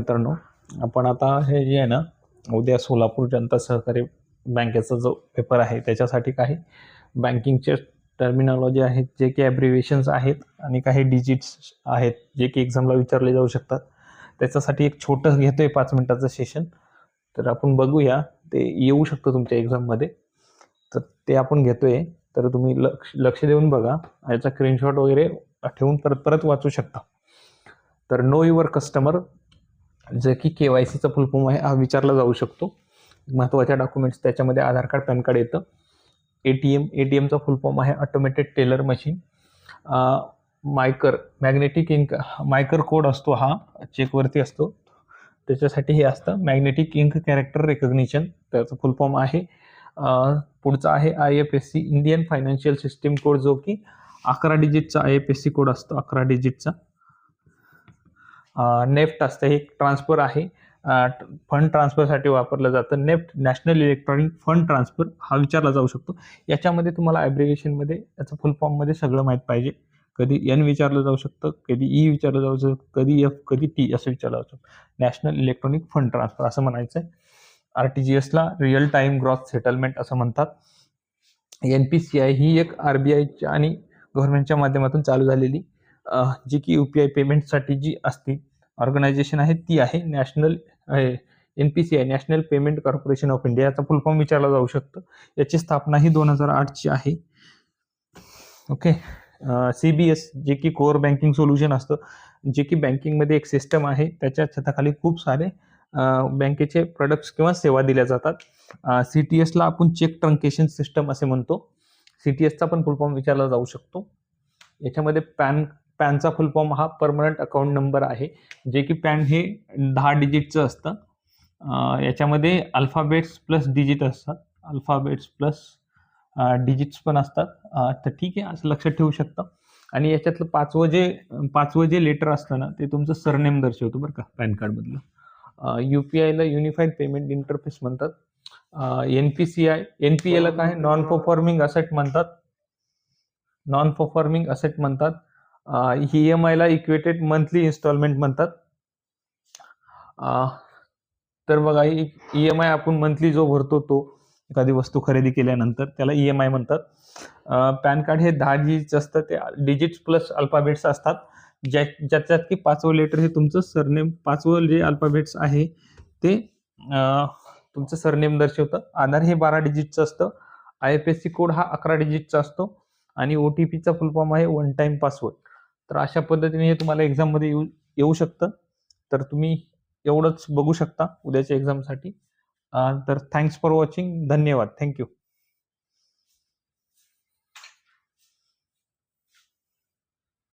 मित्रांनो, आपण आता हे जे आहे ना, उद्या सोलापूर जनता सहकारी बँकेचा जो पेपर आहे त्याच्यासाठी काही बँकिंगचे टर्मिनॉलॉजी आहेत, जे की ॲब्रिव्हिएशन्स आहेत आणि काही डिजिट्स आहेत जे की एक्झामला विचारले जाऊ शकतात. त्याच्यासाठी एक छोटं घेतोय 5 मिनिटाचं सेशन. तर आपण बघूया, ते येऊ शकतं तुमच्या एक्झाममध्ये. तर ते आपण घेतोय. तर तुम्ही लक्ष देऊन बघा. याचा स्क्रीनशॉट वगैरे ठेवून परत परत वाचू शकता. तर नो युअर कस्टमर, जे की KYCचा फुल फॉर्म आहे, हा विचारला जाऊ शकतो. महत्त्वाच्या डॉक्युमेंट्स त्याच्यामध्ये आधार कार्ड, पॅन कार्ड येतं. ATMचा फुल फॉर्म आहे automated teller machine. Magnetic ink, MICR code असतो, हा चेकवरती असतो, त्याच्यासाठी हे असतं. मॅग्नेटिक इंक कॅरेक्टर रेकग्निशन, त्याचं फुल फॉर्म आहे. पुढचा आहे IFSC, Indian financial system code, जो की 11 डिजिटचा IFSC कोड असतो, 11 डिजिटचा. नेफ्ट असतं, हे एक ट्रान्सफर आहे, फंड ट्रान्सफरसाठी वापरलं जातं. NEFT, national electronic fund transfer, हा विचारला जाऊ शकतो. याच्यामध्ये तुम्हाला ॲब्रिव्हिएशनमध्ये याचं फुल फॉर्ममध्ये सगळं माहीत पाहिजे. कधी N विचारलं जाऊ शकतं, कधी E विचारलं जाऊ शकतं, कधी F, कधी T असं विचारलं जाऊ शकतं. नॅशनल इलेक्ट्रॉनिक फंड ट्रान्सफर असं म्हणायचं आहे. RTGSला रिअल टाईम ग्रॉस सेटलमेंट असं म्हणतात. NPCI ही एक RBIच्या आणि गव्हर्नमेंटच्या माध्यमातून चालू झालेली जी की UPI पेमेंटसाठी जी असते ऑर्गनायझेशन आहे, ती आहे national NPCI, national payment corporation of India. याचा फुल फॉर्म विचारला जाऊ शकतो. याची स्थापना ही 2008ची आहे. ओके. CBS, जे की कोर बँकिंग सोल्युशन असतं, जे की बँकिंगमध्ये एक सिस्टम आहे, त्याच्या छताखाली खूप सारे बँकेचे प्रोडक्ट्स किंवा सेवा दिल्या जातात. CTSला आपण चेक ट्रंकेशन सिस्टम असे म्हणतो. CTSचा पण फुल फॉर्म विचारला जाऊ शकतो. याच्यामध्ये पॅनचा फुल फॉर्म हा परमनंट अकाउंट नंबर आहे, जे की पॅन हे 10 डिजिटचं असतं. याच्यामध्ये अल्फाबेट्स प्लस डिजिट असतात, अल्फाबेट्स प्लस डिजिट्स पण असतात. तर ठीक आहे, असं लक्षात ठेवू शकता. आणि याच्यातलं पाचवं जे लेटर असतं ना, ते तुमचं सरनेम दर्शवतो बरं का, पॅन कार्डमधलं. UPIला युनिफाईड पेमेंट इंटरफेस म्हणतात. NPAला काय, नॉन परफॉर्मिंग असेट म्हणतात. EMIला इक्वेटेड मंथली इन्स्टॉलमेंट म्हणतात. तर बघा, EMI आपण मंथली जो भरतो, तो एखादी वस्तू खरेदी केल्यानंतर त्याला EMI म्हणतात. पॅन कार्ड हे 10 डिजिट्स असतं, ते डिजिट्स प्लस अल्फाबेट्स असतात, ज्याच्यात की 5वं लेटर हे तुमचं सरनेम, 5वं जे अल्फाबेट्स आहे ते तुमचं सरनेम दर्शवतं. आधार हे 12 डिजिटचं असतं. IFSC कोड हा 11 डिजिटचा असतो. आणि OTPचा फुल फॉर्म आहे वन टाइम पासवर्ड. तर अशा पद्धतीने हे तुम्हाला एक्झाममध्ये येऊ शकतं. तर तुम्ही एवढंच बघू शकता उद्याच्या एक्झामसाठी. तर थँक्स फॉर वॉचिंग. धन्यवाद. थँक्यू.